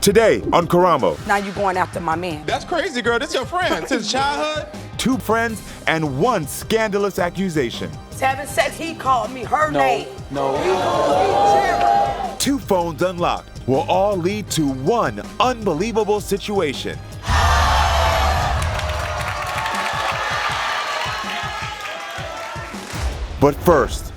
Today on Karamo. Now you going after my man. That's crazy, girl. This your friend since childhood? 2 friends and 1 scandalous accusation. Having sex, he called me her name. No. He called me Jerica. 2 phones unlocked will all lead to 1 unbelievable situation. But first,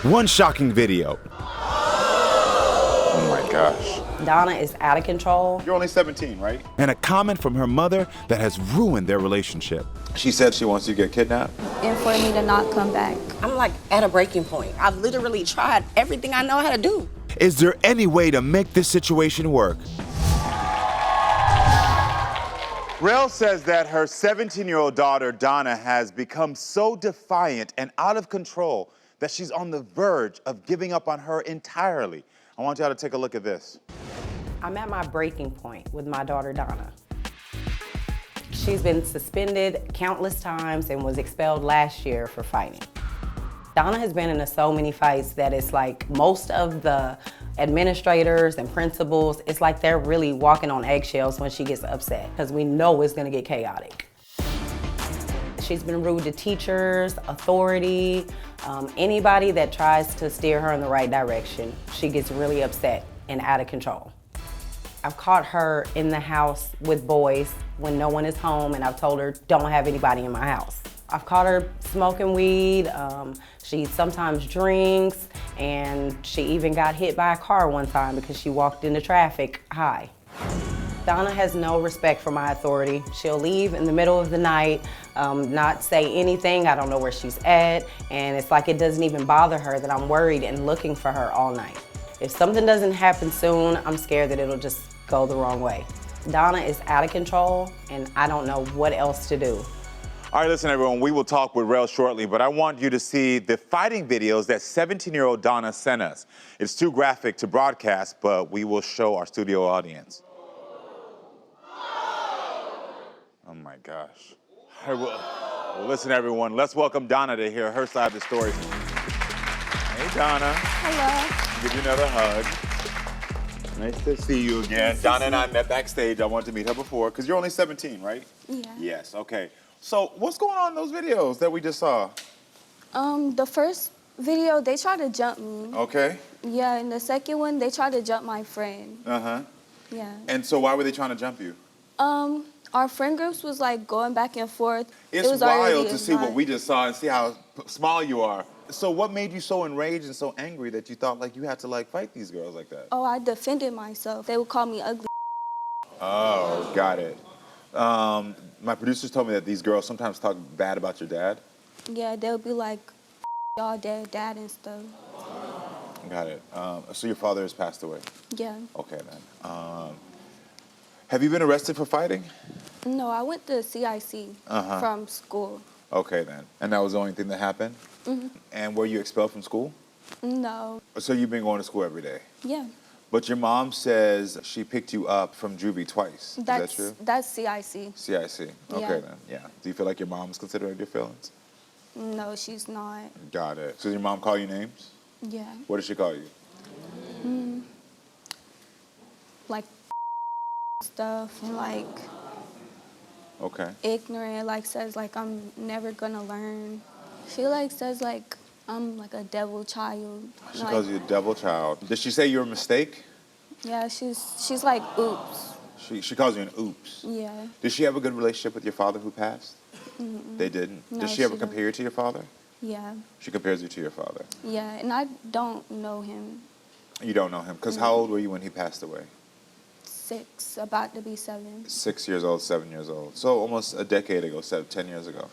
1 shocking video. Oh my gosh. Donna is out of control. You're only 17, right? And a comment from her mother that has ruined their relationship. She said she wants you to get kidnapped. And for me to not come back. I'm like at a breaking point. I've literally tried everything I know how to do. Is there any way to make this situation work? Rel says that her 17-year-old daughter, Donna, has become so defiant and out of control that she's on the verge of giving up on her entirely. I want y'all to take a look at this. I'm at my breaking point with my daughter, Donna. She's been suspended countless times and was expelled last year for fighting. Donna has been in so many fights that it's like most of the administrators and principals, it's like they're really walking on eggshells when she gets upset because we know it's gonna get chaotic. She's been rude to teachers, authority, anybody that tries to steer her in the right direction. She gets really upset and out of control. I've caught her in the house with boys when no one is home, and I've told her, don't have anybody in my house. I've caught her smoking weed, she sometimes drinks, and she even got hit by a car one time because she walked into traffic high. Donna has no respect for my authority. She'll leave in the middle of the night, not say anything, I don't know where she's at, and it's like it doesn't even bother her that I'm worried and looking for her all night. If something doesn't happen soon, I'm scared that it'll just go the wrong way. Donna is out of control, and I don't know what else to do. All right, listen, everyone, we will talk with Rel shortly, but I want you to see the fighting videos that 17-year-old Donna sent us. It's too graphic to broadcast, but we will show our studio audience. Oh my gosh. All right, well, listen, everyone, let's welcome Donna to hear her side of the story. Hey, Donna. Hello. Give you another hug. Nice to see you again. Donna and I met backstage. I wanted to meet her before, because you're only 17, right? Yeah. Yes, okay. So what's going on in those videos that we just saw? The first video, they tried to jump me. Okay. Yeah, and the second one, they tried to jump my friend. Uh-huh. Yeah. And so why were they trying to jump you? Our friend groups was like going back and forth. It's It was already wild to a see what vibe. we just saw and see how small you are. So what made you so enraged and so angry that you thought like you had to like fight these girls like that? Oh, I defended myself. They would call me ugly. Oh, got it. My producers told me that these girls sometimes talk bad about your dad. Yeah, they'll be like, y'all dad and stuff. Got it. So your father has passed away? Yeah. Okay, then. Have you been arrested for fighting? No, I went to CIC from school. Okay, then. And that was the only thing that happened? Mm-hmm. And were you expelled from school? No. So you've been going to school every day? Yeah. But your mom says she picked you up from juvie twice. Is that true? That's CIC. CIC. Okay, Yeah. then. Yeah. Do you feel like your mom's considering your feelings? No, she's not. Got it. So does your mom call you names? Yeah. What does she call you? Like stuff and like Okay. ignorant, like says like I'm never gonna learn. She like says like I'm like a devil child. She Like, calls you a devil child. Did she say you're a mistake? yeah, she's like oops. She calls you an oops. Yeah. Did she have a good relationship with your father who passed? They didn't? No, Does she ever she compare don't. you to your father? Yeah. She compares you to your father. Yeah, and I don't know him. You don't know him. Because how old were you when he passed away? 6, about to be 7. 6 years old, 7 years old. So almost a decade ago, 10 years ago.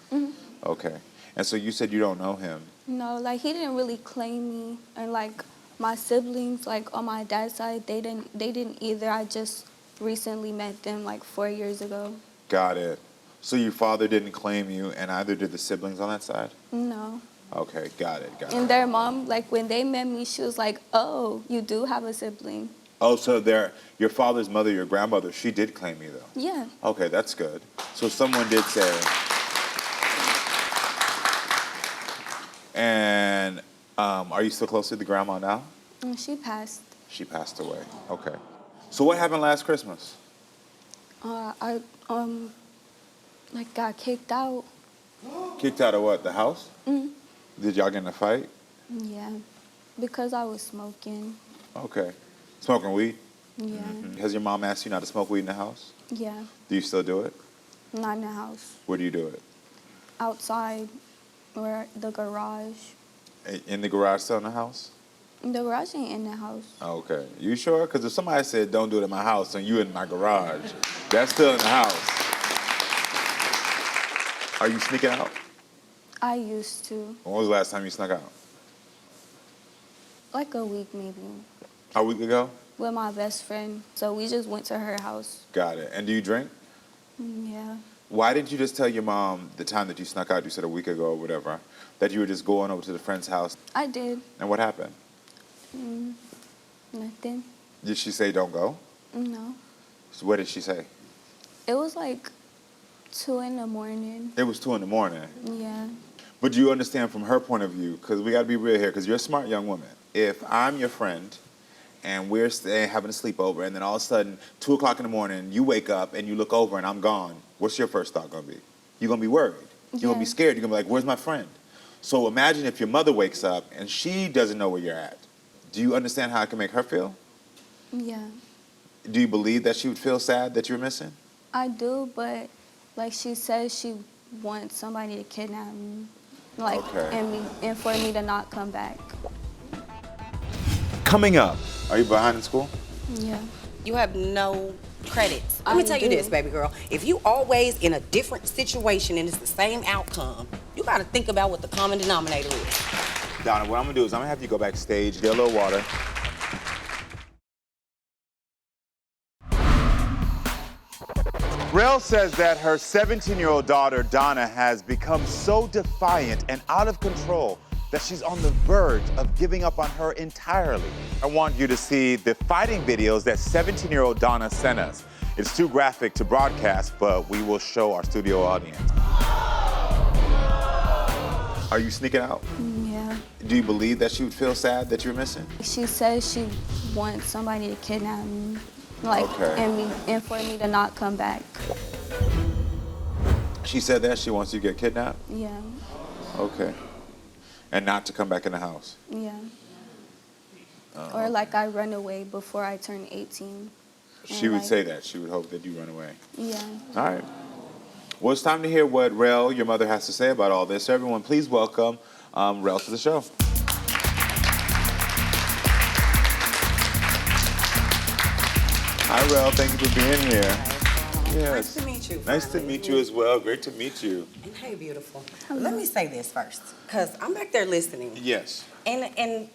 Okay. And so you said you don't know him. No, like he didn't really claim me, and like my siblings, like on my dad's side, they didn't either. I just recently met them like 4 years ago. Got it. So your father didn't claim you, and neither did the siblings on that side? No. Okay, got it. And their mom, like when they met me, she was like, "Oh, you do have a sibling." Oh, so your father's mother, your grandmother, she did claim you though? Yeah. Okay, that's good. So someone did say. And are you still close to the grandma now? And she passed. She passed away. Okay. So what happened last Christmas? I like got kicked out. Kicked out of what? The house? Did y'all get in a fight? Yeah, because I was smoking. Okay. Smoking weed? Yeah. Has your mom asked you not to smoke weed in the house? Yeah. Do you still do it? Not in the house. Where do you do it? Outside, or the garage. In the garage, still in the house? The garage ain't in the house. Okay. You sure? Because if somebody said, don't do it in my house, and you in my garage, that's still in the house. Are you sneaking out? I used to. When was the last time you snuck out? Like a week maybe. A week ago? With my best friend. So we just went to her house. Got it. And do you drink? Yeah. Why didn't you just tell your mom the time that you snuck out, you said a week ago or whatever, that you were just going over to the friend's house? I did. And what happened? Nothing. Did she say don't go? No. So what did she say? It was like 2 in the morning. It was 2 in the morning. Yeah. But do you understand from her point of view, because we got to be real here, because you're a smart young woman. If I'm your friend and we're staying, having a sleepover, and then all of a sudden, 2 o'clock in the morning, you wake up and you look over and I'm gone, what's your first thought going to be? You're going to be worried. You're going to be scared. You're going to be like, where's my friend? So imagine if your mother wakes up and she doesn't know where you're at. Do you understand how it can make her feel? Yeah. Do you believe that she would feel sad that you're missing? I do, but like she says she wants somebody to kidnap me. Like, and for me to not come back. Coming up. Are you behind in school? Yeah. You have no credits. Let me tell you this, baby girl. If you always in a different situation and it's the same outcome, you gotta think about what the common denominator is. Donna, what I'm gonna do is I'm gonna have you go backstage, get a little water. Rel says that her 17-year-old daughter, Donna, has become so defiant and out of control that she's on the verge of giving up on her entirely. I want you to see the fighting videos that 17-year-old Donna sent us. It's too graphic to broadcast, but we will show our studio audience. Are you sneaking out? Yeah. Do you believe that she would feel sad that you're missing? She says she wants somebody to kidnap me. Like, and for me to not come back. She said that she wants you to get kidnapped? Yeah. Okay. And not to come back in the house? Yeah. Or like I run away before I turn 18. She would say that. She would hope that you run away. Yeah. All right. Well, it's time to hear what Rel, your mother, has to say about all this. So everyone, please welcome Rel to the show. Hi, Rel. Thank you for being here. Nice Yes. to meet you. Nice to meet you as well. Great to meet you. And hey, beautiful. Let me say this first, because I'm back there listening. Yes. And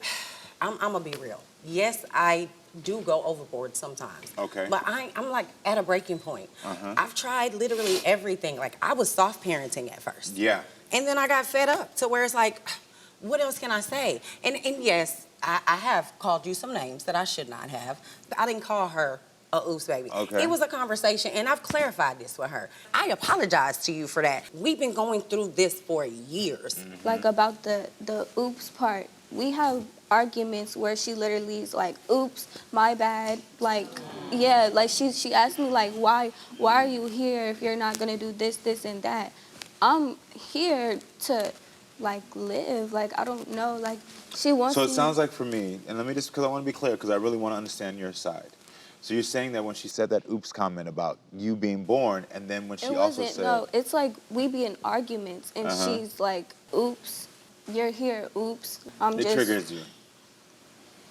I'm gonna be real. Yes, I do go overboard sometimes. Okay. But I'm like at a breaking point. I've tried literally everything. Like I was soft parenting at first. Yeah. And then I got fed up to where it's like, what else can I say? And yes, I have called you some names that I should not have. But I didn't call her a oops baby. Okay. It was a conversation, and I've clarified this with her. I apologize to you for that. We've been going through this for years. Like about the oops part, we have arguments where she literally is like, oops, my bad. Like, yeah, like she asked me like, why are you here if you're not gonna do this, and that? I'm here to like live. Like, I don't know, like she wants So it me. sounds like for me, and let me just, because I want to be clear, because I really want to understand your side. So you're saying that when she said that oops comment about you being born, and then when she also said... No, it's like we be in arguments, and she's like, oops, you're here, oops. It triggers you.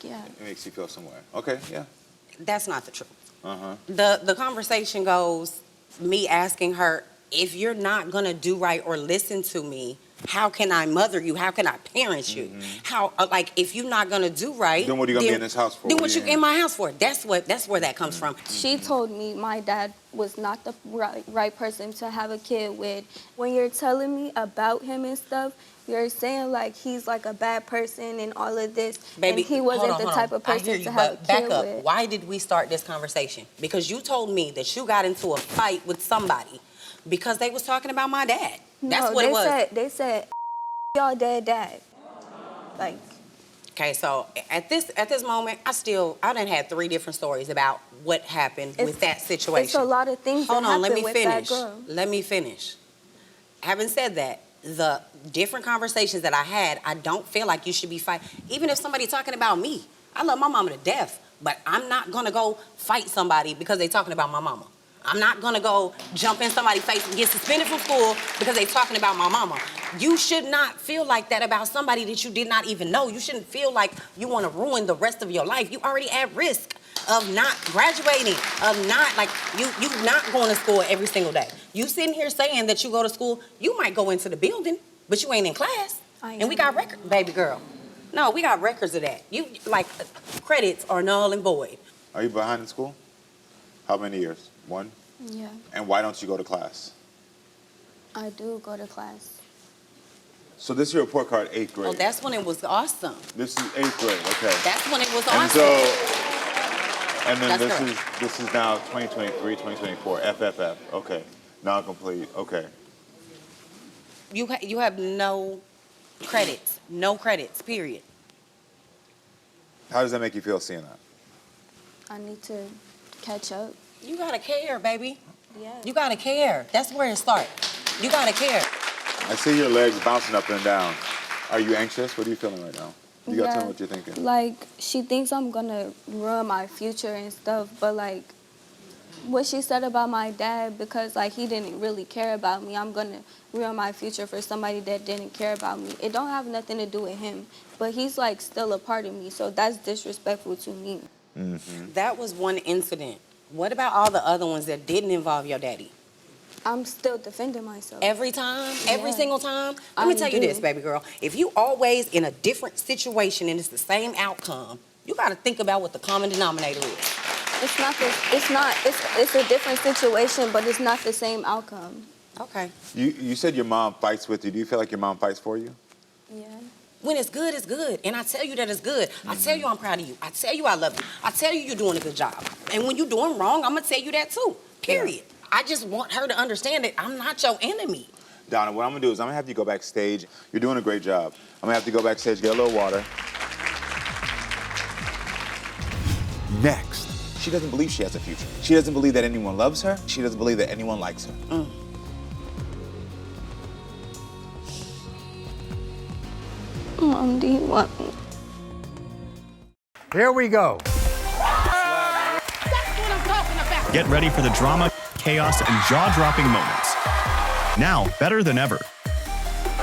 Yeah. It makes you feel somewhere. Okay, yeah. That's not the truth. The conversation goes, me asking her, if you're not gonna do right or listen to me, how can I mother you? How can I parent you? How, like, if you're not gonna do right, Then what are you gonna be in this house for? Then what you in my house for? That's where that comes from. She told me my dad was not the right person to have a kid with. When you're telling me about him and stuff, you're saying like he's like a bad person and all of this, Baby, and he wasn't hold on. the type of I person hear you, to have a but kid back up. with. Why did we start this conversation? Because you told me that you got into a fight with somebody because they was talking about my dad. That's what it was. They said, y'all dad. Like, Okay, so at this moment, I done had 3 different stories about what happened with that situation. It's a lot of things Hold that on, let happen me with finish. that girl. Let me finish. Having said that, the different conversations that I had, I don't feel like you should be fighting. Even if somebody talking about me, I love my mama to death, but I'm not gonna go fight somebody because they talking about my mama. I'm not gonna go jump in somebody's face and get suspended from school because they talking about my mama. You should not feel like that about somebody that you did not even know. You shouldn't feel like you wanna ruin the rest of your life. You already at risk of not graduating, of not, like, you not going to school every single day. You sitting here saying that you go to school, you might go into the building, but you ain't in class. And we got records, baby girl. No, we got records of that. You, like, credits are null and void. Are you behind in school? How many years? 1? Yeah, And why don't you go to class? I do go to class. So this is your report card, 8th grade. Oh, that's when it was awesome. This is 8th grade, okay. That's when it was And awesome. so, and then That's this is now 2023, 2024, FFF, okay. Non-complete, okay. You have no credits, period. How does that make you feel seeing that? I need to catch up. You gotta care, baby. Yeah. You gotta care. That's where it starts. You gotta care. I see your legs bouncing up and down. Are you anxious? What are you feeling right now? You gotta tell me what you're thinking. Like, she thinks I'm gonna ruin my future and stuff, but like, what she said about my dad, because like he didn't really care about me, I'm gonna ruin my future for somebody that didn't care about me. It don't have nothing to do with him, but he's like still a part of me, so that's disrespectful to me. Mm-hmm. That was one incident. What about all the other ones that didn't involve your daddy? I'm still defending myself. Every time? Every Yeah. single time? Let me tell you this, baby girl. If you always in a different situation and it's the same outcome, you gotta think about what the common denominator is. It's a different situation, but it's not the same outcome. Okay. You said your mom fights with you. Do you feel like your mom fights for you? Yeah. When it's good, it's good. And I tell you that it's good. I tell you I'm proud of you. I tell you I love you. I tell you you're doing a good job. And when you're doing wrong, I'm gonna tell you that too, period. Yeah. I just want her to understand that I'm not your enemy. Donna, what I'm gonna do is I'm gonna have you go backstage. You're doing a great job. I'm gonna have to go backstage, get a little water. Next. She doesn't believe she has a future. She doesn't believe that anyone loves her. She doesn't believe that anyone likes her. Mom, do you want me? Here we go. Get ready for the drama, chaos, and jaw-dropping moments. Now, better than ever.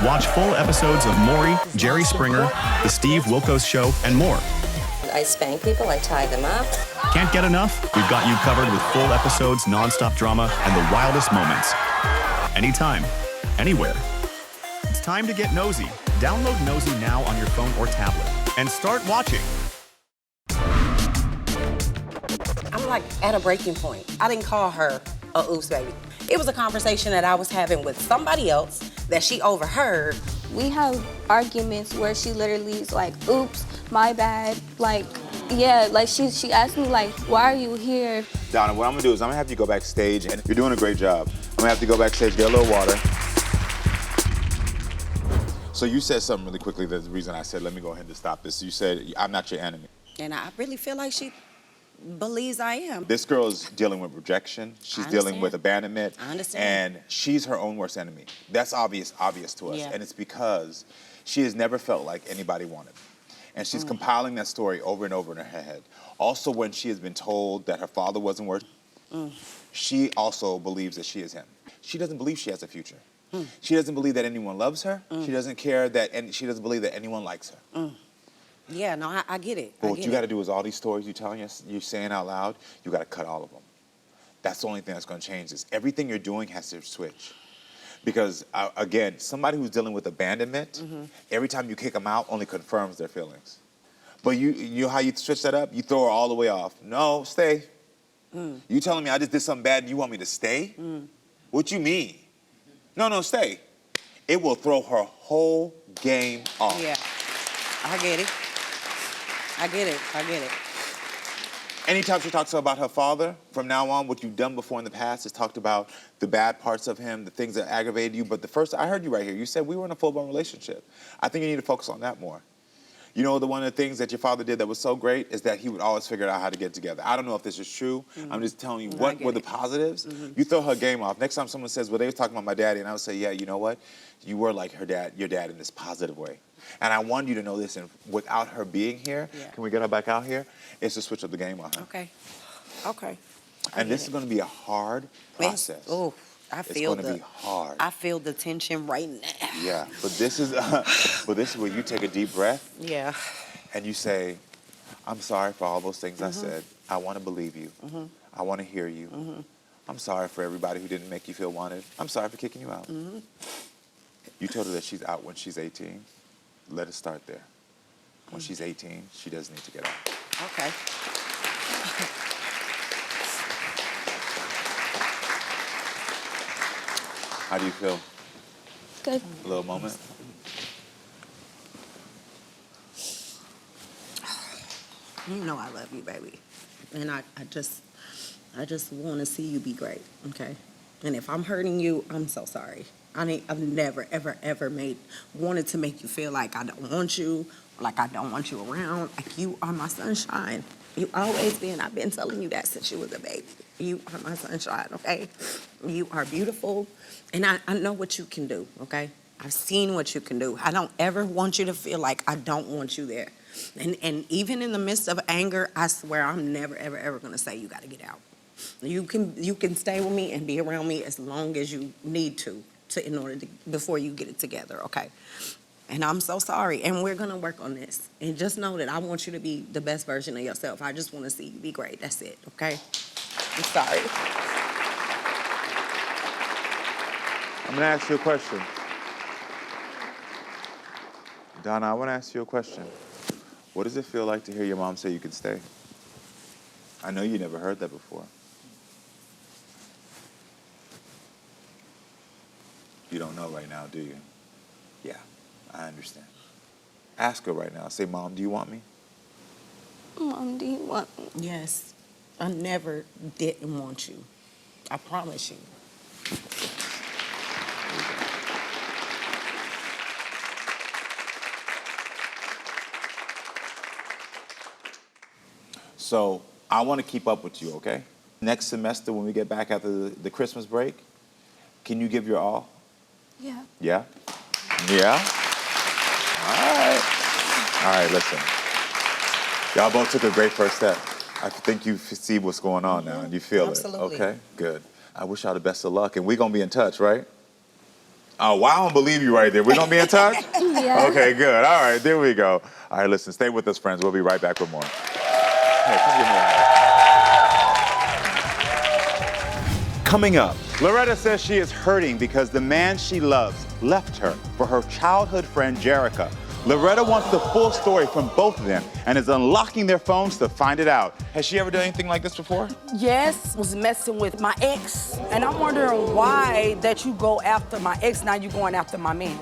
Watch full episodes of Maury, Jerry Springer, The Steve Wilkos Show, and more. I spank people, I tie them up. Can't get enough? We've got you covered with full episodes, non-stop drama, and the wildest moments. Anytime, anywhere. It's time to get nosy. Download Nosey Now on your phone or tablet and start watching. I'm like at a breaking point. I didn't call her a oops baby. It was a conversation that I was having with somebody else that she overheard. We have arguments where she literally is like, oops, my bad. Like, yeah, like she asked me like, why are you here? Donna, what I'm gonna do is I'm gonna have you go backstage, and you're doing a great job. I'm gonna have to go backstage, get a little water. So you said something really quickly. That's the reason I said, let me go ahead and stop this. You said, I'm not your enemy. And I really feel like she believes I am. This girl is dealing with rejection. She's dealing with abandonment. I understand. And she's her own worst enemy. That's obvious to us. Yeah. And it's because she has never felt like anybody wanted. And she's compiling that story over and over in her head. Also, when she has been told that her father wasn't worth, she also believes that she is him. She doesn't believe she has a future. She doesn't believe that anyone loves her. She doesn't care that, and she doesn't believe that anyone likes her. Yeah, no, I get it. But what you got to do is all these stories you're telling us, you're saying out loud, you got to cut all of them. That's the only thing that's going to change this. Everything you're doing has to switch. Because, again, somebody who's dealing with abandonment, every time you kick them out, only confirms their feelings. But you know how you switch that up? You throw her all the way off. No, stay. You telling me I just did something bad and you want me to stay? What you mean? No, stay. It will throw her whole game off. Yeah, I get it. I get it. Anytime she talks about her father, from now on, what you've done before in the past is talked about the bad parts of him, the things that aggravated you. But the first, I heard you right here. You said we were in a full-blown relationship. I think you need to focus on that more. You know, one of the things that your father did that was so great is that he would always figure out how to get together. I don't know if this is true. I'm just telling you what were the positives. You throw her game off. Next time someone says, well, they was talking about my daddy, and I would say, yeah, you know what? You were like your dad in this positive way. And I want you to know this, and without her being here, can we get her back out here? It's to switch up the game on her. Okay. Okay. And this is going to be a hard process. Oh, I feel it's going to be hard. I feel the tension right now. Yeah, but this is where you take a deep breath. Yeah. And you say, I'm sorry for all those things I said. I want to believe you. I want to hear you. I'm sorry for everybody who didn't make you feel wanted. I'm sorry for kicking you out. You told her that she's out when she's 18. Let it start there. When she's 18, she does need to get out. Okay. How do you feel? Good. A little moment? You know I love you, baby. And I just want to see you be great, okay? And if I'm hurting you, I'm so sorry. I've never, ever, ever wanted to make you feel like I don't want you, like I don't want you around. Like, you are my sunshine. You always been. I've been telling you that since you was a baby. You are my sunshine, okay? You are beautiful, and I know what you can do, okay? I've seen what you can do. I don't ever want you to feel like I don't want you there. And even in the midst of anger, I swear I'm never, ever, ever gonna say you gotta get out. You can stay with me and be around me as long as you need to in order to, before you get it together, okay? And I'm so sorry, and we're gonna work on this. And just know that I want you to be the best version of yourself. I just wanna see you be great, that's it, okay? I'm sorry. I'm gonna ask you a question. Donna, I wanna ask you a question. What does it feel like to hear your mom say you can stay? I know you never heard that before. You don't know right now, do you? Yeah, I understand. Ask her right now. Say, Mom, do you want me? Mom, do you want me? Yes, I never didn't want you. I promise you. So I want to keep up with you, okay? Next semester, when we get back after the Christmas break, can you give your all? Yeah. Yeah? Yeah? All right. All right, listen. Y'all both took a great first step. I think you see what's going on now, and you feel Absolutely. it. Okay, good. I wish y'all the best of luck, and we're going to be in touch, right? Oh, well, I don't believe you right there. We're going to be in touch? Yeah. Okay, good. All right, there we go. All right, listen, stay with us, friends. We'll be right back with more. Hey, come give me a hug. Coming up, Loretta says she is hurting because the man she loves left her for her childhood friend, Jerica. Loretta wants the full story from both of them and is unlocking their phones to find it out. Has she ever done anything like this before? Yes, was messing with my ex. And I'm wondering why that you go after my ex, now you going after my man.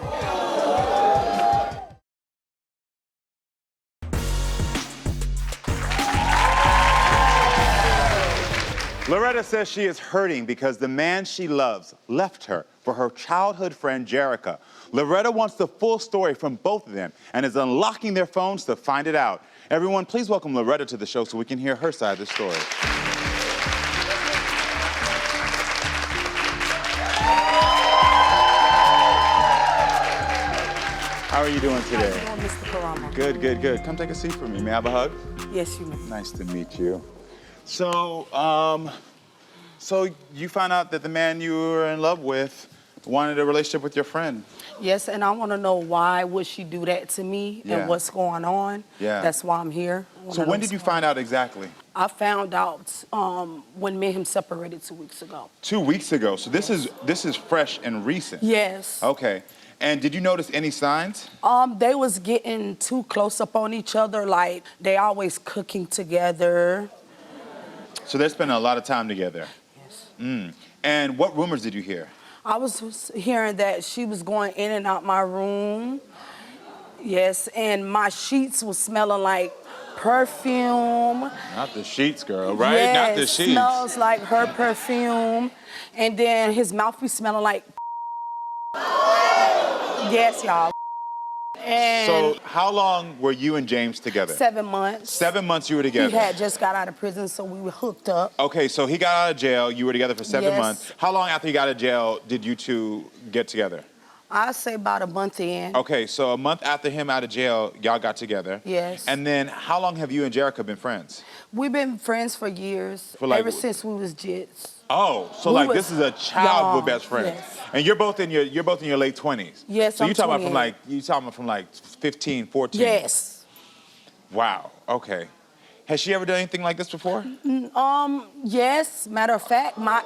Loretta says she is hurting because the man she loves left her for her childhood friend, Jerica. Loretta wants the full story from both of them and is unlocking their phones to find it out. Everyone, please welcome Loretta to the show so we can hear her side of the story. How are you doing today? How you doing, Mr. Karamo? Good, good, good. Come take a seat for me. May I have a hug? Yes, you may. Nice to meet you. So, so you found out that the man you were in love with wanted a relationship with your friend. Yes, and I want to know why would she do that to me Yeah. and what's going on. Yeah. That's why I'm here. So when did you find out exactly? I found out when me and him separated 2 weeks ago. 2 weeks ago. So this is fresh and recent. Yes. Okay. And did you notice any signs? They was getting too close up on each other, like they always cooking together. So they spent a lot of time together. Yes. And what rumors did you hear? I was hearing that she was going in and out my room. Yes, and my sheets was smelling like perfume. Not the sheets, girl, right? Yes, Not the sheets. smells like her perfume. And then his mouth be smelling like yes, y'all. And So how long were you and James together? 7 months. 7 months you were together. He had just got out of prison, so we were hooked up. Okay, so he got out of jail. You were together for 7 Yes. months. How long after he got out of jail did you two get together? I'd say about a month in. Okay, so a month after him out of jail, y'all got together. Yes. And then how long have you and Jerica been friends? We've been friends for years, For like- ever since we was jits. Oh, so We like was this is a childhood young, best friend. yes. And you're both in your late 20s. Yes, So I'm you talking about 28. from like 15, 14? Yes. Wow. Okay. Has she ever done anything like this before? Yes. Matter of fact, my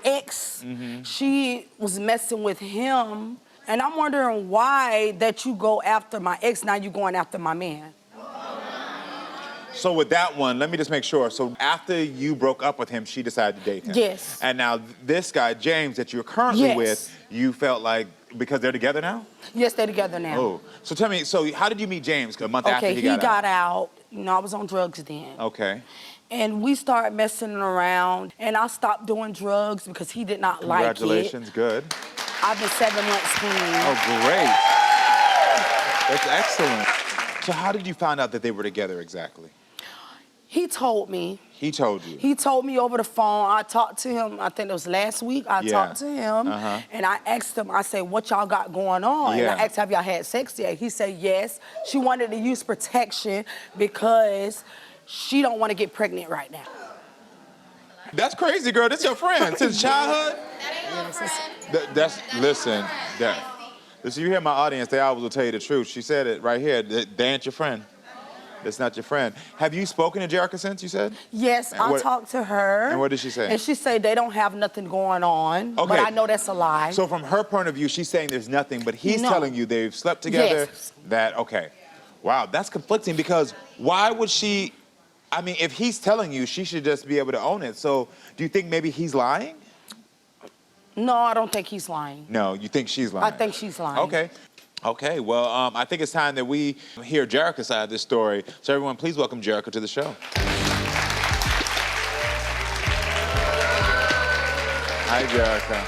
ex, she was messing with him, and I'm wondering why that you go after my ex, now you going after my man. So with that one, let me just make sure. So after you broke up with him, she decided to date him. Yes. And now this guy, James, that you're currently Yes. with, you felt like, because they're together now? Yes, they're together now. Oh. So tell me, so how did you meet James a month after Okay, he he got out? out. You know, I was on drugs then. Okay. And we started messing around, and I stopped doing drugs because he did not like it. Congratulations, good. I've been 7 months clean. Oh, great. That's excellent. So how did you find out that they were together exactly? He told me. He told you. He told me over the phone. I talked to him, I think it was last week. I Yeah. talked to him, and I asked him, I said, what y'all got going on? Yeah. And I asked, have y'all had sex yet? He said, yes. She wanted to use protection because she don't want to get pregnant right now. That's crazy, girl. This your friend since childhood? Listen, you hear my audience, they always will tell you the truth. She said it right here. They ain't your friend. That's not your friend. Have you spoken to Jerica since, you said? Yes, I talked to her. And what did she say? And she said they don't have nothing going on, Okay. but I know that's a lie. So from her point of view, she's saying there's nothing, but he's No. telling you they've slept together. Yes. Okay. Wow, that's conflicting because why would she, I mean, if he's telling you, she should just be able to own it. So do you think maybe he's lying? No, I don't think he's lying. No, you think she's lying? I think she's lying. Okay. Okay, well, I think it's time that we hear Jerica's side of this story. So everyone, please welcome Jerica to the show. Hi, Jerica.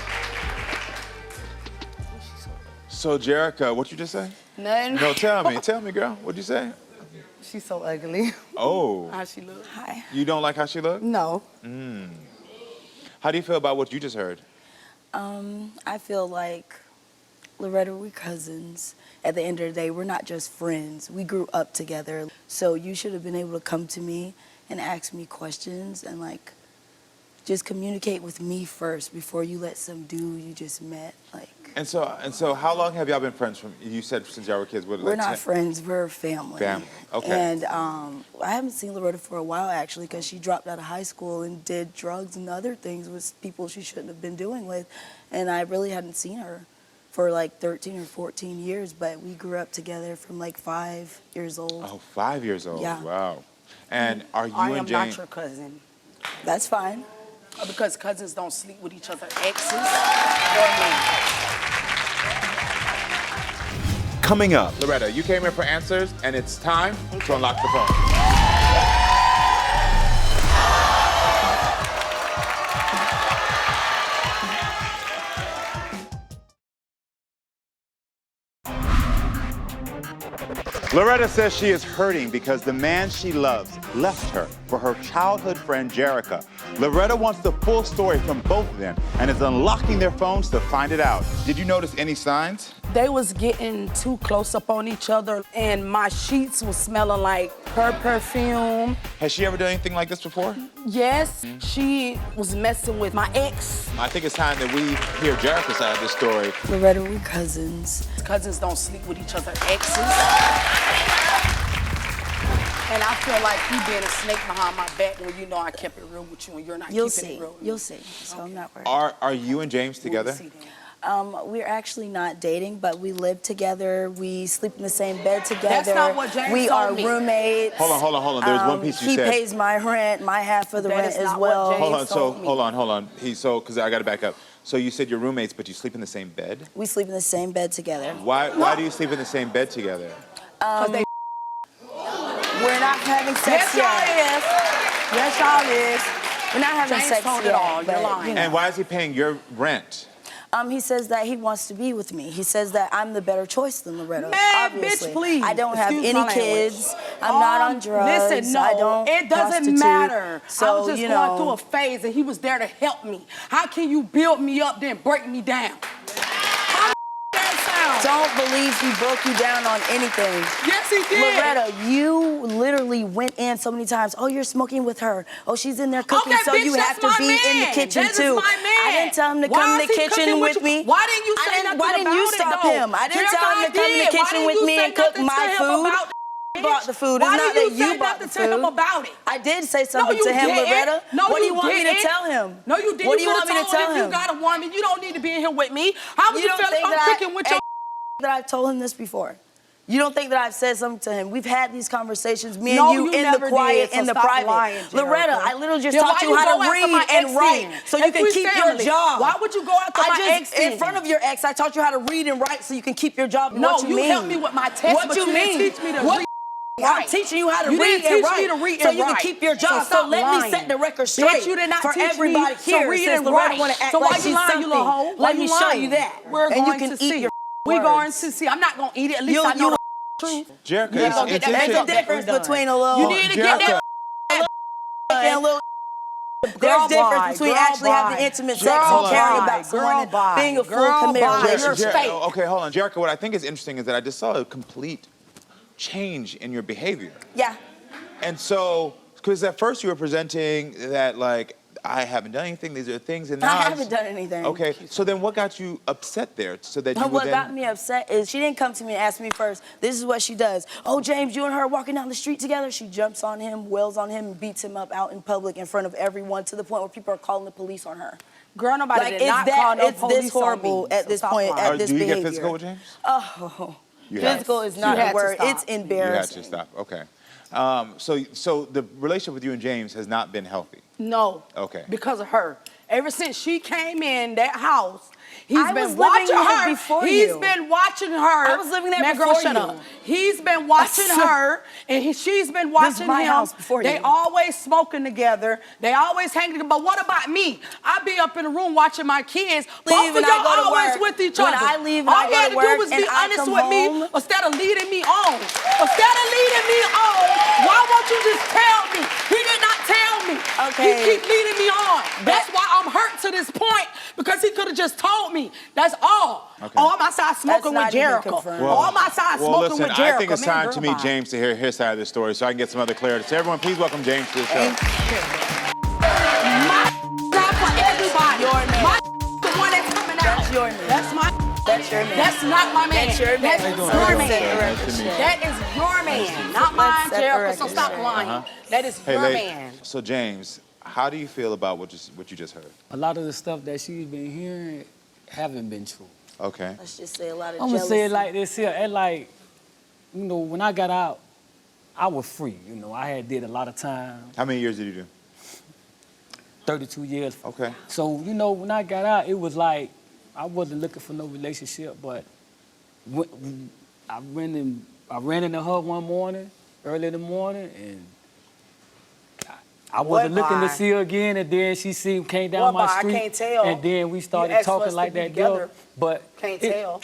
So, Jerica, what you just say? Nothing. No, tell me, girl. What'd you say? She's so ugly. Oh. How she look? Hi. You don't like how she looked? No. How do you feel about what you just heard? I feel like Loretta, we're cousins. At the end of the day, we're not just friends. We grew up together. So you should have been able to come to me and ask me questions and like just communicate with me first before you let some dude you just met like. And so how long have y'all been friends from, you said since y'all were kids? What, We're like not 10? friends, we're family. Family, okay. And I haven't seen Loretta for a while actually because she dropped out of high school and did drugs and other things with people she shouldn't have been doing with. And I really hadn't seen her for like 13 or 14 years, but we grew up together from like 5 years old. Oh, 5 years old. Yeah. Wow. And are you I and am Jane? not your cousin. That's fine. Because cousins don't sleep with each other, exes or me. Coming up, Loretta, you came here for answers, and it's time to unlock the phone. Loretta says she is hurting because the man she loves left her for her childhood friend Jerica. Loretta wants the full story from both of them and is unlocking their phones to find it out. Did you notice any signs? They was getting too close up on each other, and my sheets was smelling like her perfume. Has she ever done anything like this before? Yes, she was messing with my ex. I think it's time that we hear Jerica's side of this story. Loretta, we're cousins. Cousins don't sleep with each other, exes. And I feel like you being a snake behind my back when you know I kept it real with you and you're not You'll keeping see. it real with me. You'll see. So I'm not worried. Are you and James together? We'll see then. We're actually not dating, but we live together. We sleep in the same bed together. That's not what James We told are me. roommates. Hold on. There's one piece you he said. He pays my rent, my half of the That rent is as not what well. James Hold on, told me. hold on. Because I got to back up. So you said you're roommates, but you sleep in the same bed? We sleep in the same bed together. Why do you sleep in the same bed together? Because they We're not having sex Yes, y'all yet. is. Yes, y'all is. We're not having James sex told it yet. all. You're but, lying. you know. And why is he paying your rent? He says that he wants to be with me. He says that I'm the better choice than Loretta. Man, obviously. bitch, please. I don't have Excuse any my kids. I'm not on drugs. Listen, no, I don't it doesn't prostitute. matter. So, I was just you going know, through a phase, and he was there to help me. How can you build me up, then break me down? Don't believe he broke you down on anything. Yes, he did. Loretta, you literally went in so many times. Oh, you're smoking with her. Oh, she's in there cooking, Okay, so bitch, you have that's to my be in the man. kitchen That is too. my man. I didn't tell him to Why come in is the he kitchen cooking with with me. you? Why didn't you say nothing Why didn't you about it, stop though? him? I didn't Jerica, tell him to come in the I did. Why kitchen didn't with you me say and cook nothing to my him food. about I brought the food. It's Why not didn't that you you say brought the nothing to him food. about it? I did say something you to him, didn't. Loretta. No, what do you you want me to didn't. tell him? No, you didn't. What do you You want me to could've told tell him him? you got a woman, you don't need to be in here with me. How would you feel if I'm cooking with your that I've told him this before? You don't think that I've said something to him? We've had these conversations, me No, and you in the never quiet, did, so in the stop private. lying, Jerica. Loretta, I literally just Then taught why you you how go to after read my and ex write then? so you If can we keep family, your job. why would you go after my ex in then? front of your ex, I taught you how to read and write so you can keep your job. No, What you mean? helped me with my test, What but you you didn't mean? teach me to What? read. I'm Right. teaching you how to You read didn't and teach write me to read so and you can write. keep your job. So stop let lying. me set the record Bitch, straight you did not for teach everybody me to here. read Since and Loretta write. want to act So why like you she's lying, you something. little hoe? Why Let me you show lying? you that. We're and you going can to eat see. your We're words. going to see. I'm not going to eat it. At least I know the truth. Jerica, You ain't it's gonna get that There's makeup a difference done. between a little. You need to get that and a little. There's Girl, difference bye. between Girl, actually having bye. intimate Girl, sex and caring bye. about someone Girl, bye. and being a full Girl, committed bye. relationship. You're fake. Okay, hold on. Jerica, what I think is interesting is that I just saw a complete change in your behavior. Yeah. And so, because at first you were presenting that, like, I haven't done anything, these are things, and now I haven't done anything. Okay, so then what got you upset there? So that you would What then... got me upset is she didn't come to me and ask me first. This is what she does. Oh, James, you and her walking down the street together. She jumps on him, wails on him, and beats him up out in public in front of everyone to the point where people are calling the police on her. Girl, nobody Like, did not call no it's police this horrible on me, at so this stop point, lying. at this do you behavior. get physical with James? Oh, You have. physical is You not had a to word. stop. It's embarrassing. You had to stop, okay. So the relationship with you and James has not been healthy? No. Okay. Because of her. Ever since she came in that house, he's I been was living watching there her. before He's you. been watching her. I was living there Man, before girl, shut you. up. He's been watching her, and she's been watching my him. house before They you. always smoking together. They always hanging together. But what about me? I be up in the room watching my kids. Both Leave of and I y'all go to always work. with each When other. I leave and All I you go had to to work do was and be I honest come with me home. instead of leading me on. Instead of leading me on, why won't you just tell me? He did not tell me. Okay. He keep leading me on. That's why I'm hurt to this point, because he could have just told me. That's all. Okay. Oh, I'm outside smoking with not even Jerica. confirmed. Oh, I'm outside smoking listen, with Jerica. I think it's Man, time girl, to meet bye. James to hear his side of the story so I can get some other clarity. So everyone, please welcome James to the show. My not for everybody. Your man. My the one that's coming out. That's your man. That's my. That's your man. That's not my man. That's your man. That's How you your doing? man. Set the record Nice to meet you. straight. That is your man, not mine, set the Jerica. So record stop straight. lying. That is Hey, your lady. man. So James, how do you feel about what you just heard? A lot of the stuff that she's been hearing haven't been true. Okay. Let's just say a lot of I'm jealousy. gonna say it like this here. And like, you know, when I got out, I was free. You know, I had did a lot of time, How many years did you do? 32 years. Okay. So, you know, when I got out, it was like, I wasn't looking for no relationship, but when I ran into her one morning, early in the morning, and I wasn't What, looking to bye? see her again, and then she came down What, my bye? I street, can't tell. and then we You started asked for us talking to like be that, together. girl. But Can't tell.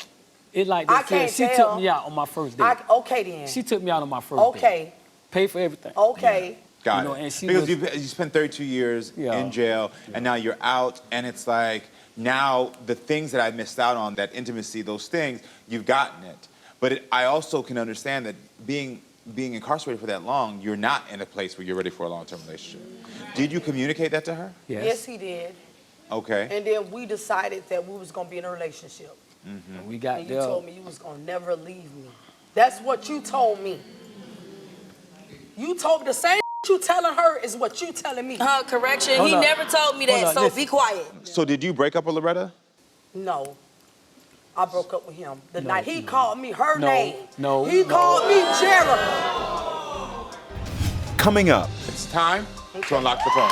it like I this here. can't She tell. took me out on my first date. Okay then. She took me out on my first date. Okay. Paid for everything. Okay. Got You know, it. and she Because was- you spent 32 years Yeah. in jail, and now you're out, and it's like, now the things that I missed out on, that intimacy, those things, you've gotten it. But I also can understand that being incarcerated for that long, you're not in a place where you're ready for a long-term relationship. Did you communicate that to her? Yes, he did. Okay. And then we decided that we was gonna be in a relationship. And we got And you there. told me you was gonna never leave me. That's what you told me. You told me the same you telling her is what you telling me. Correction, Hold he up. never told me that, Hold up, so listen. be quiet. So did you break up with Loretta? No. I broke up with him the night he called me her No, name. no, He no. called me Jerica. Coming up, It's time to unlock the phone.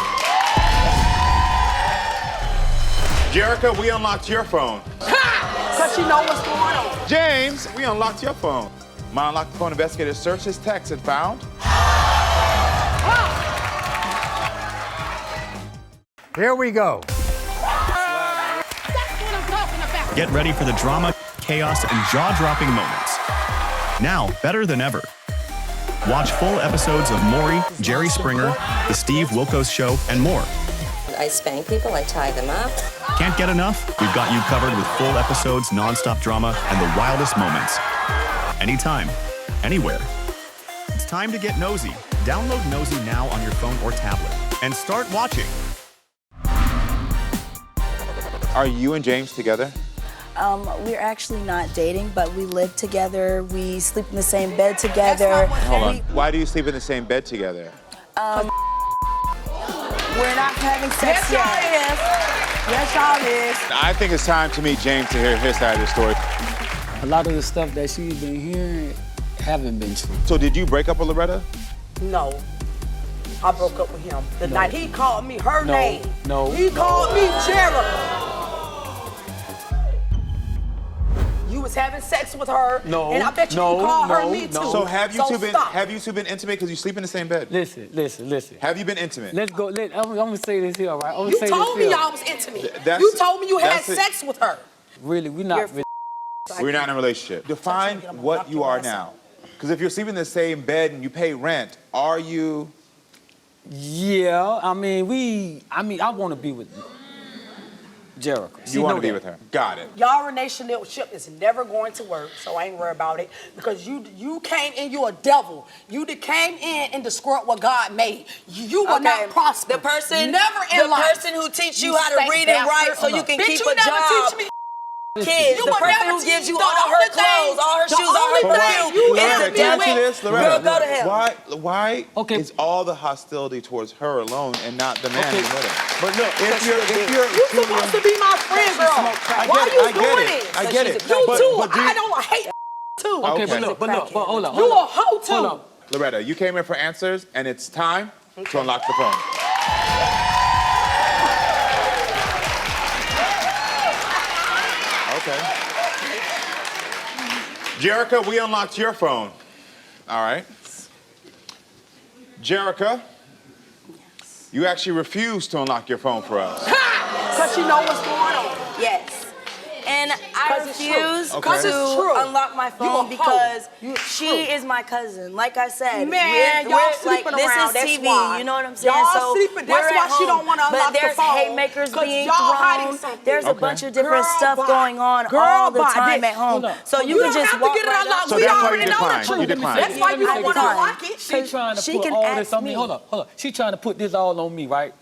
Jerica, we unlocked your phone. Cause you know what's going on. James, we unlocked your phone. My Unlock the Phone investigator searched his text and found... Here we go. That's what I'm talking about. Get ready for the drama, chaos, and jaw-dropping moments. Now, better than ever. Watch full episodes of Maury, Jerry Springer, The Steve Wilkos Show, and more. I spank people, I tie them up. Can't get enough? We've got you covered with full episodes, non-stop drama, and the wildest moments. Anytime, anywhere. It's time to get nosy. Download Nosy now on your phone or tablet and start watching. Are you and James together? We're actually not dating, but we live together. We sleep in the same bed together. Hold on. Why do you sleep in the same bed together? We're not having sex yet. Yes, y'all is. I think it's time to meet James to hear his side of the story. A lot of the stuff that she's been hearing haven't been true. So did you break up with Loretta? No. I broke up with him the night he called me her name. No. He called me Jerica. You was having sex with her. No. And I bet you called her me too. So have you two been intimate because you sleep in the same bed? Listen. Have you been intimate? Let's go. I'm gonna say this here, all right? You told me y'all was intimate. You told me you had sex with her. Really, we're not. We're not in a relationship. Define what you are now. Because if you're sleeping in the same bed and you pay rent, are you? Yeah, I want to be with Jerica. You want to be with her. Got it. Y'all relationship is never going to work, so I ain't worried about it. Because you came in, you a devil. You came in and destroyed what God made. You will not prosper. The person, never in life. The person who teach you how to read and write so you can keep a job. Teach me. Kids, the person who gives you all her clothes, all her shoes, all her perfume is the devil. Girl, go to him. Why is all the hostility towards her alone and not the man in the middle? But look, if you're supposed to be my friend, girl. Why are you doing it? I get it. You too. I don't hate too. Okay, but look, hold on. You a hoe too. Hold on. Loretta, you came in for answers, and it's time to unlock the phone. Okay. Jerica, we unlocked your phone. All right. Jerica, you actually refused to unlock your phone for us. Because you know what's going on. Yes. And I refuse to unlock my phone because she is my cousin. Like I said, man, y'all sleeping around. This is TV. You know what I'm saying? Y'all sleeping. That's why she don't want to unlock the phone. But there's haymakers being thrown. There's a bunch of different stuff going on all the time at home. So you can just walk right up. So that's why you declined. You declined. That's why you don't want to unlock it. She's trying to put all this on me. Hold up. She's trying to put this all on me, right?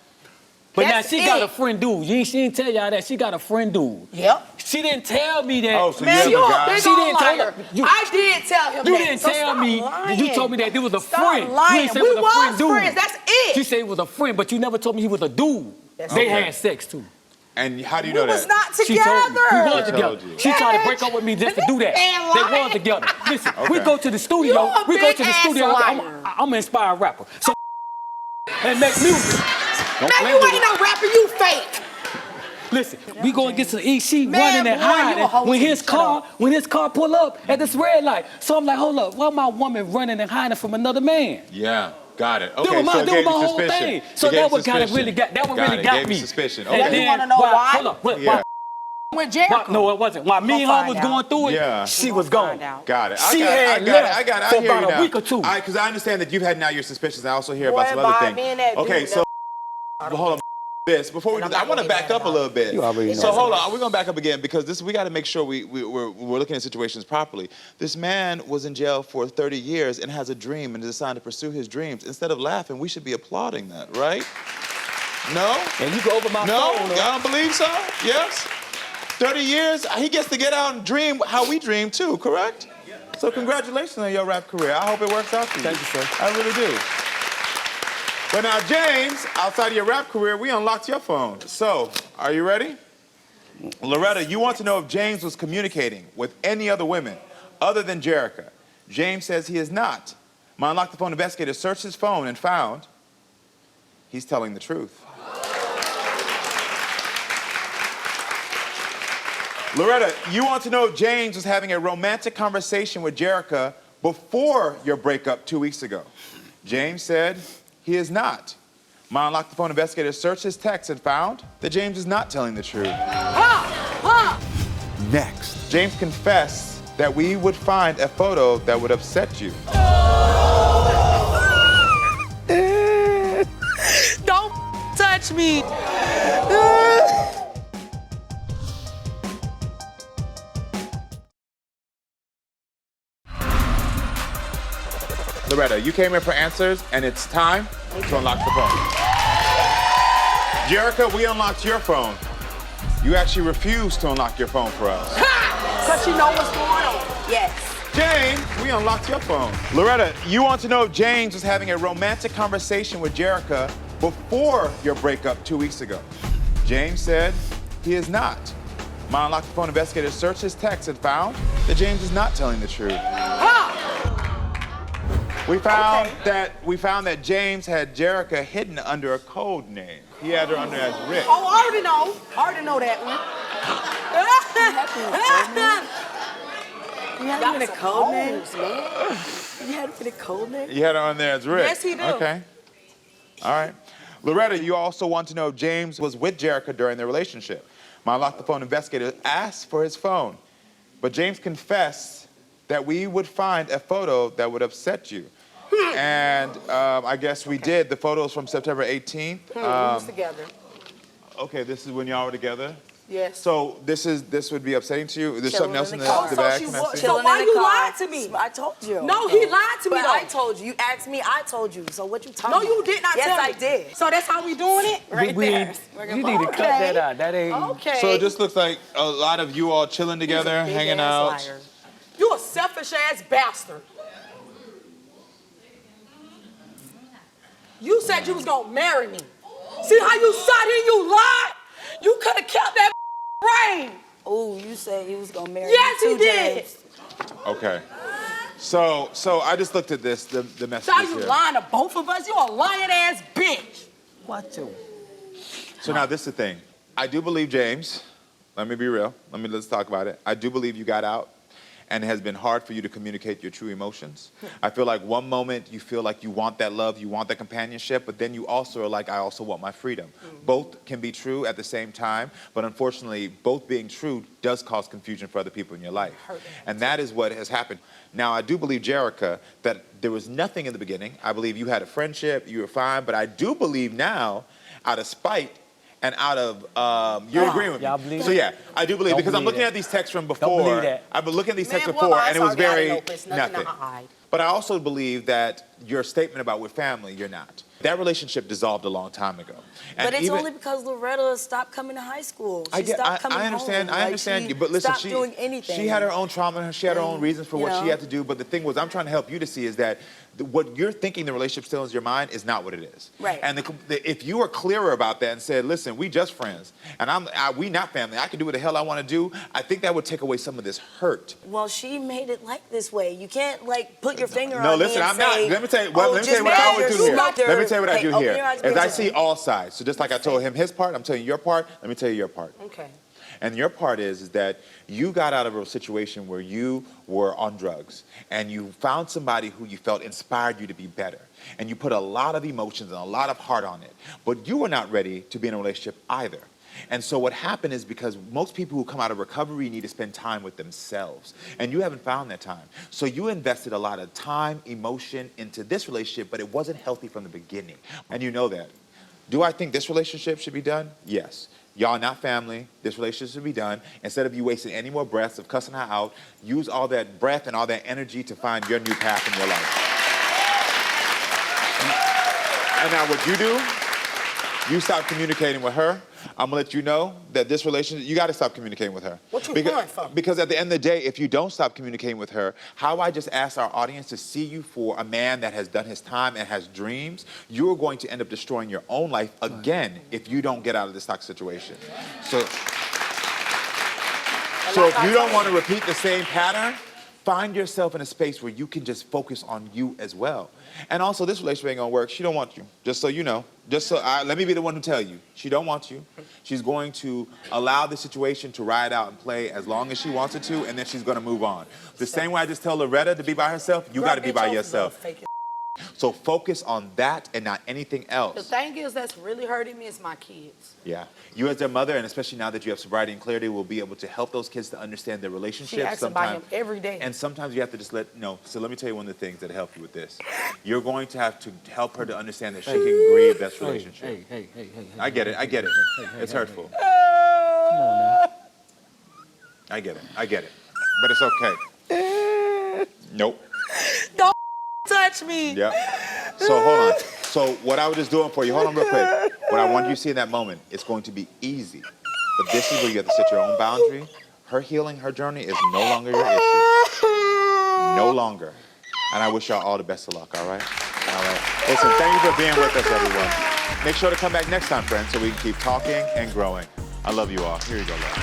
But now she got a friend dude. She didn't tell y'all that. She got a friend dude. Yep. She didn't tell me that. Oh, so man, you a big old liar. I did tell him that. You didn't tell me. You told me that there was a friend. Lying. You didn't say it was a friend dude. Friends. That's it. You said it was a friend, but you never told me he was a dude. They had sex too. And how do you know that? We was not together. We was together. She tried to break up with me just to do that. They were together. Listen, we go to the studio. I'm an inspired rapper. So and make music. Man, you ain't no rapper, you fake. Listen, we going to get to the she running and hiding when his car pull up at this red light. So I'm like, hold up, why my woman running and hiding from another man? Yeah, got it. Okay, that was so my whole thing. So that what kind of really got me. Suspicion. And Okay. then, you want to know why? Hold up, why? With Jerica. No, it wasn't. While me and her was going through it, she was gone. Got it. She had left for about a week or two. Because I understand that you've had now your suspicions. I also hear about some other things. Okay, so hold on. This before we do that, I want to back up a little bit. So hold on, we're gonna back up again because we got to make sure we're looking at situations properly. This man was in jail for 30 years and has a dream and decided to pursue his dreams. Instead of laughing, we should be applauding that, right? No? And you go over my phone. No, I don't believe so. Yes. 30 years, he gets to get out and dream how we dream too, correct? So congratulations on your rap career. I hope it works out for you. Thank you, sir. I really do. But now, James, outside of your rap career, we unlocked your phone. So, are you ready? Loretta, you want to know if James was communicating with any other women other than Jerica. James says he is not. My Unlock the Phone investigator searched his phone and found he's telling the truth. Loretta, you want to know if James was having a romantic conversation with Jerica before your breakup 2 weeks ago. James said he is not. My Unlock the Phone investigator searched his text and found that James is not telling the truth. next. James confessed that we would find a photo that would upset you. Don't touch me. Loretta, you came in for answers, and it's time to unlock the phone. Jerica, we unlocked your phone. You actually refused to unlock your phone for us. Because you know what's going on. Yes. James, we unlocked your phone. Loretta, you want to know if James was having a romantic conversation with Jerica before your breakup 2 weeks ago. James said he is not. My Unlock the Phone investigators searched his text and found that James is not telling the truth. We found that James had Jerica hidden under a code name. He had her under as Rick. Oh, I already know. I already know that one. You had him in a code name? You had him in a code name? You had her on there as Rick. Yes, he do. Okay. All right. Loretta, you also want to know if James was with Jerica during their relationship. My Unlock the Phone investigator asked for his phone, but James confessed that we would find a photo that would upset you. And I guess we did. The photos from September 18th. We was together. Okay, this is when y'all were together? Yes. So this would be upsetting to you? There's Chilling something else in in the car. the bag? Can I see? So why you lied to me? I told you. No, he lied to me, But though. I told you. You asked me, I told you. So what you talking No, about? you did not tell me. Yes, I did. So that's how we doing it? Right there. You need to cut that out. That ain't. Okay. So it just looks like a lot of you all chilling together, hanging out. Liar. You a selfish ass bastard. You said you was gonna marry me. See how you sat here and you lied? You could have kept that ring. Oh, you said you was gonna marry Yes, me he too, did. James. Okay. So I just looked at this, the messages So you here. lying to both of us? You a lying ass bitch. What you? So now this is the thing. I do believe James. Let me be real. Let's talk about it. I do believe you got out, and it has been hard for you to communicate your true emotions. I feel like one moment you feel like you want that love, you want that companionship, but then you also are like, I also want my freedom. Both can be true at the same time, but unfortunately, both being true does cause confusion for other people in your life. And that is what has happened. Now, I do believe, Jerica, that there was nothing in the beginning. I believe you had a friendship, you were fine, but I do believe now, out of spite, and out of, you're agreeing with Y'all me. believe So yeah, I do believe, Don't because I'm believe looking that. at these texts from Don't before. believe that. I've been looking at these texts Man, before, well, and it was it's already very out in the open. It's nothing nothing. to hide. But I also believe that your statement about with family, you're not. That relationship dissolved a long time ago. And But it's even- only because Loretta stopped coming to high school. She I get, stopped coming I understand, home. I Like, understand. she But listen, stopped doing anything. she had her own trauma. She had her own reasons for you what she know? had to do. But the thing was, I'm trying to help you to see is that what you're thinking the relationship still is your mind is not what it is. Right. And if you were clearer about that and said, listen, we just friends, and we not family. I can do what the hell I want to do. I think that would take away some of this hurt. Well, she made it like this way. You can't like put your finger No, on listen, me and I'm not. say, Let me tell you. oh, Let me tell you what just I would because do you're here. smarter- Let me tell you what I Hey, do open here. your eyes, Is I bitches. see all sides. So just like I told him his part, I'm telling you your part. Let me tell you your part. Okay. And your part is that you got out of a situation where you were on drugs and you found somebody who you felt inspired you to be better. And you put a lot of emotions and a lot of heart on it. But you were not ready to be in a relationship either. And so what happened is because most people who come out of recovery need to spend time with themselves. And you haven't found that time. So you invested a lot of time, emotion into this relationship, but it wasn't healthy from the beginning. And you know that. Do I think this relationship should be done? Yes. Y'all not family. This relationship should be done. Instead of you wasting any more breaths of cussing her out, use all that breath and all that energy to find your new path in your life. And now what you do, you stop communicating with her. I'm gonna let you know that this relationship, you gotta stop communicating with her. What you doing for? Because at the end of the day, if you don't stop communicating with her, how I just asked our audience to see you for a man that has done his time and has dreams, you're going to end up destroying your own life again if you don't get out of this toxic situation. So if you don't want to repeat the same pattern, find yourself in a space where you can just focus on you as well. And also, this relationship ain't gonna work. She don't want you, just so you know. Let me be the one to tell you. She don't want you. She's going to allow the situation to ride out and play as long as she wants it to, and then she's gonna move on. The same way I just tell Loretta to be by herself, you gotta be by yourself. So focus on that and not anything The else. thing is that's really hurting me is my kids. Yeah. You as their mother, and especially now that you have sobriety and clarity, will be able to help those kids to understand their relationships. She asks about him every day. And sometimes you have to just so let me tell you one of the things that help you with this. You're going to have to help her to understand that she can grieve that relationship. Hey. I get it. It's hurtful. Come on now. I get it. But it's okay. Nope. Don't touch me. Yep. So hold on. So what I was just doing for you, hold on real quick. What I want you to see in that moment, it's going to be easy. But this is where you have to set your own boundary. Her healing, her journey is no longer your issue. No longer. And I wish y'all all the best of luck, all right? All right. Listen, thank you for being with us, everyone. Make sure to come back next time, friends, so we can keep talking and growing. I love you all. Here you go, love.